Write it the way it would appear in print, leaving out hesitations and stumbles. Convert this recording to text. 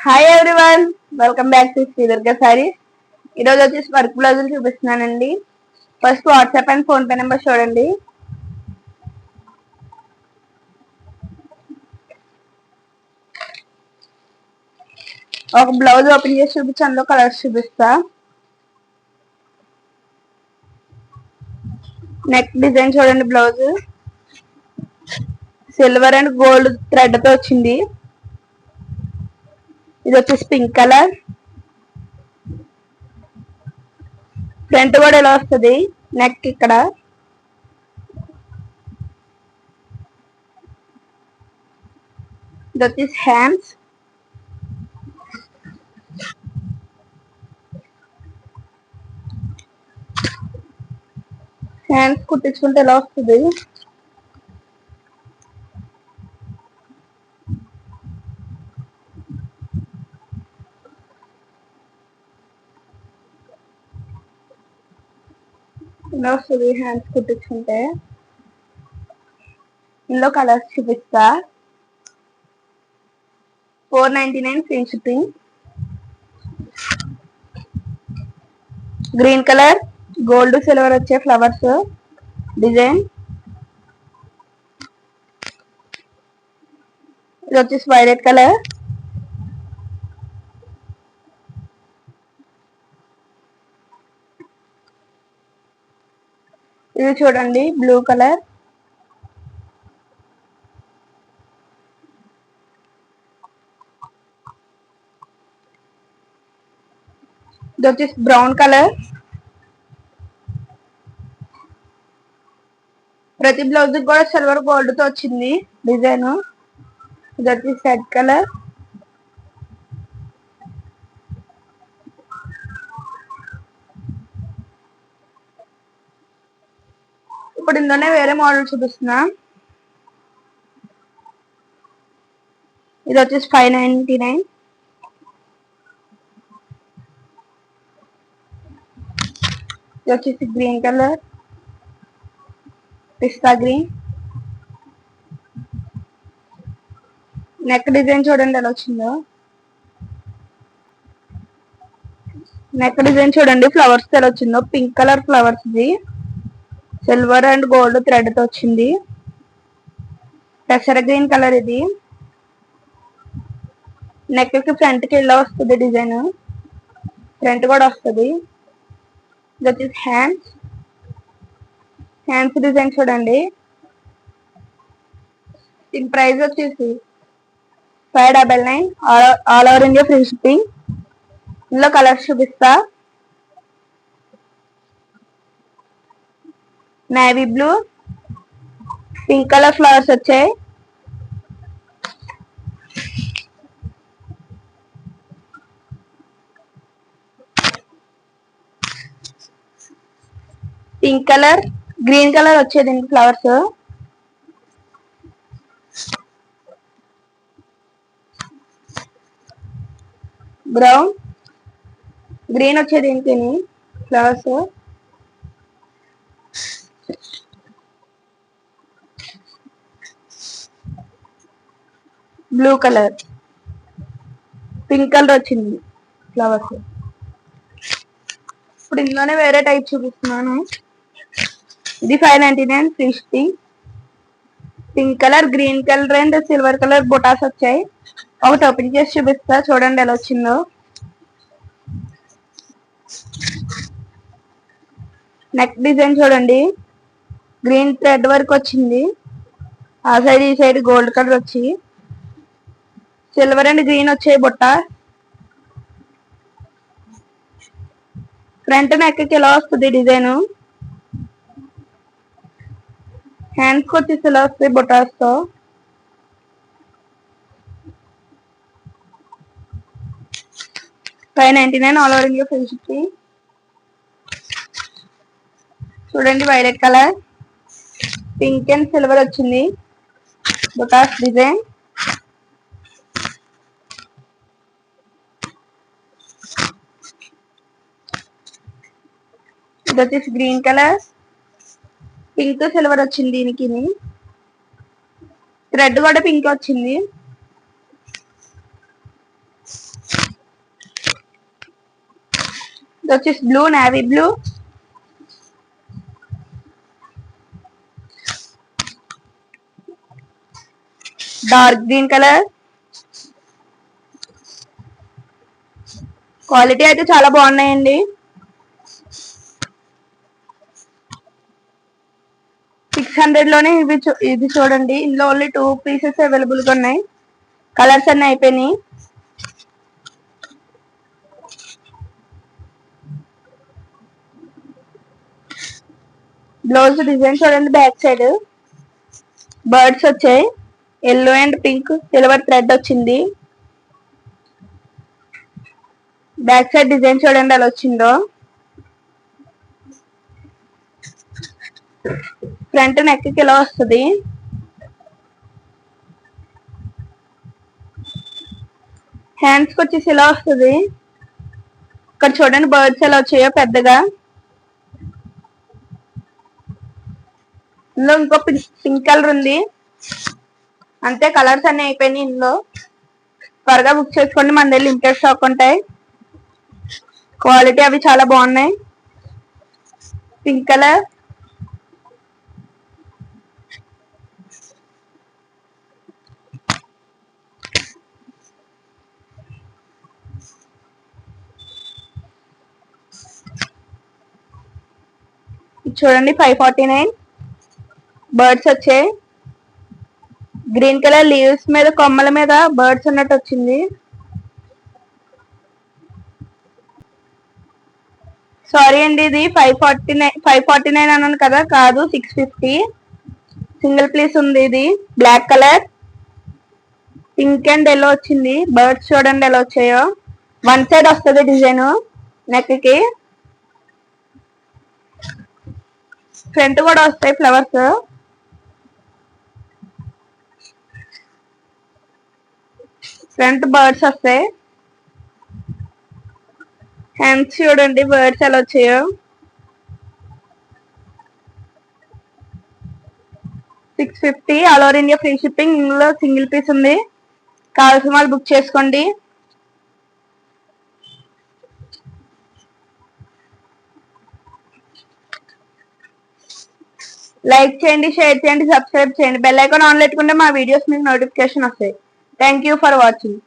Hi everyone, welcome back to Sri Durga saris. ఈరోజు వచ్చేసి work బ్లౌజులు చూపిస్తున్నానండి. First WhatsApp and phone pay number చూడండి. ఒక బ్లౌజ్ ఓపెన్ చేసి చూపించి అందులో కలర్స్ చూపిస్తా. నెక్ డిజైన్ చూడండి. Blouse silver and gold thread తో వచ్చింది. ఇది వచ్చేసి పింక్ కలర్. ఫ్రంట్ కూడా ఇలా వస్తుంది. నెక్ ఇక్కడ ఇది వచ్చేసి హ్యాండ్స్. హ్యాండ్స్ కుట్టించుకుంటే ఎలా వస్తుంది. ఇలా వస్తుంది హ్యాండ్స్ కుట్టించుకుంటే. ఇందులో కలర్స్ చూపిస్తా. 499 free shipping. Green colour, gold silver వచ్చే ఫ్లవర్స్ డిజైన్. ఇది వచ్చేసి వైలెట్ కలర్. ఇది చూడండి బ్లూ కలర్. ఇది వచ్చేసి బ్రౌన్ కలర్. ప్రతి బ్లౌజ్ కూడా సిల్వర్ గోల్డ్ తో వచ్చింది డిజైన్. ఇది వచ్చేసి రెడ్ కలర్. ఇప్పుడు ఇందులోనే వేరే మోడల్ చూపిస్తున్నా. ఇది వచ్చేసి 599. ఇది వచ్చేసి గ్రీన్ కలర్, పిస్తా గ్రీన్. నెక్ డిజైన్ చూడండి ఎలా వచ్చిందో. నెక్ డిజైన్ చూడండి ఫ్లవర్స్ ఎలా వచ్చిందో. Pink colour flowers. ఇది సిల్వర్ అండ్ గోల్డ్ థ్రెడ్ తో వచ్చింది. పెసర గ్రీన్ కలర్. ఇది నెక్ కి ఫ్రంట్ కి ఇలా వస్తుంది డిజైన్. ఫ్రంట్ కూడా వస్తుంది. ఇది వచ్చేసి హ్యాండ్స్. హ్యాండ్స్ డిజైన్ చూడండి. దీని ప్రైస్ వచ్చేసి 599. All over India free shipping. ఇందులో కలర్స్ చూపిస్తా. Navy blue, pink colour flowers వచ్చాయి. పింక్ కలర్, గ్రీన్ కలర్ వచ్చేది ఫ్లవర్స్. బ్రౌన్, గ్రీన్ వచ్చేది ఇంటిని flowers. Blue colour, pink colour వచ్చింది ఫ్లవర్స్. ఇప్పుడు ఇందులోనే వేరే టైప్ చూపిస్తున్నాను. ఇది 599 free shipping. Pink colour, green colour and silver colour బొటాస్ వచ్చాయి. ఒకటి ఓపెన్ చేసి చూపిస్తా. చూడండి ఎలా వచ్చిందో. నెక్ డిజైన్ చూడండి. గ్రీన్ థ్రెడ్ వర్క్ వచ్చింది. ఆ సైడ్ ఈ సైడ్ గోల్డ్ కలర్ వచ్చి సిల్వర్ అండ్ గ్రీన్ వచ్చాయి బుట్ట. ఫ్రంట్ నెక్ కి ఇలా వస్తుంది డిజైన్. హ్యాండ్స్ వచ్చేసి ఇలా వస్తాయి బుటాస్ తో. $599 all over India free shipping. చూడండి violet colour, pink and silver వచ్చింది బుటాస్ డిజైన్. ఇది వచ్చేసి గ్రీన్ కలర్, పింక్ సిల్వర్ వచ్చింది. దీనికి థ్రెడ్ కూడా పింక్ వచ్చింది. ఇది వచ్చేసి blue, navy blue, dark green colour. Quality అయితే చాలా బాగున్నాయండి. 600 లోనే ఇది చూడండి. ఇందులో ఓన్లీ 2 పీసెస్ అవైలబుల్ గా ఉన్నాయి. కలర్స్ అన్ని అయిపోయినాయి. బ్లౌజ్ డిజైన్ చూడండి. బ్యాక్ సైడ్ బర్డ్స్ వచ్చాయి. Yellow and pink silver thread వచ్చింది. బ్యాక్ సైడ్ డిజైన్ చూడండి ఎలా వచ్చిందో. ఫ్రంట్ నెక్ కి ఇలా వస్తుంది. హ్యాండ్స్ కి వచ్చేసి ఇలా వస్తుంది. ఇక్కడ చూడండి బర్డ్స్ ఎలా వచ్చాయో పెద్దగా. ఇందులో ఇంకో పింక్ కలర్ ఉంది. అంతే, కలర్స్ అన్ని అయిపోయినాయి. ఇందులో త్వరగా బుక్ చేసుకోండి, మన దగ్గర లిమిటెడ్ స్టాక్ ఉంటాయి. క్వాలిటీ అవి చాలా బాగున్నాయి. పింక్ కలర్, చూడండి 549. బర్డ్స్ వచ్చాయి. గ్రీన్ కలర్ లీవ్స్ మీద కొమ్మల మీద బర్డ్స్ ఉన్నట్టు వచ్చింది. సారీ అండి, ఇది 549 అన్నాను కదా, కాదు 650. సింగిల్ పీస్ ఉంది. ఇది black colour, pink and yellow వచ్చింది. బర్డ్స్ చూడండి ఎలా వచ్చాయో. వన్ సైడ్ వస్తుంది డిజైన్ నెక్ కి. ఫ్రంట్ కూడా వస్తాయి ఫ్లవర్స్. ఫ్రంట్ బర్డ్స్ వస్తాయి. హ్యాండ్స్ చూడండి బర్డ్స్ ఎలా వచ్చాయో. 650 all over India free shipping. ఇందులో సింగిల్ పీస్ ఉంది. కావాల్సిన వాళ్ళు బుక్ చేసుకోండి. లైక్ చేయండి, షేర్ చేయండి, సబ్స్క్రైబ్ చేయండి. బెల్ ఐకాన్ ఆన్ పెట్టుకుంటే మా వీడియోస్ మీకు నోటిఫికేషన్ వస్తాయి. Thank you for watching.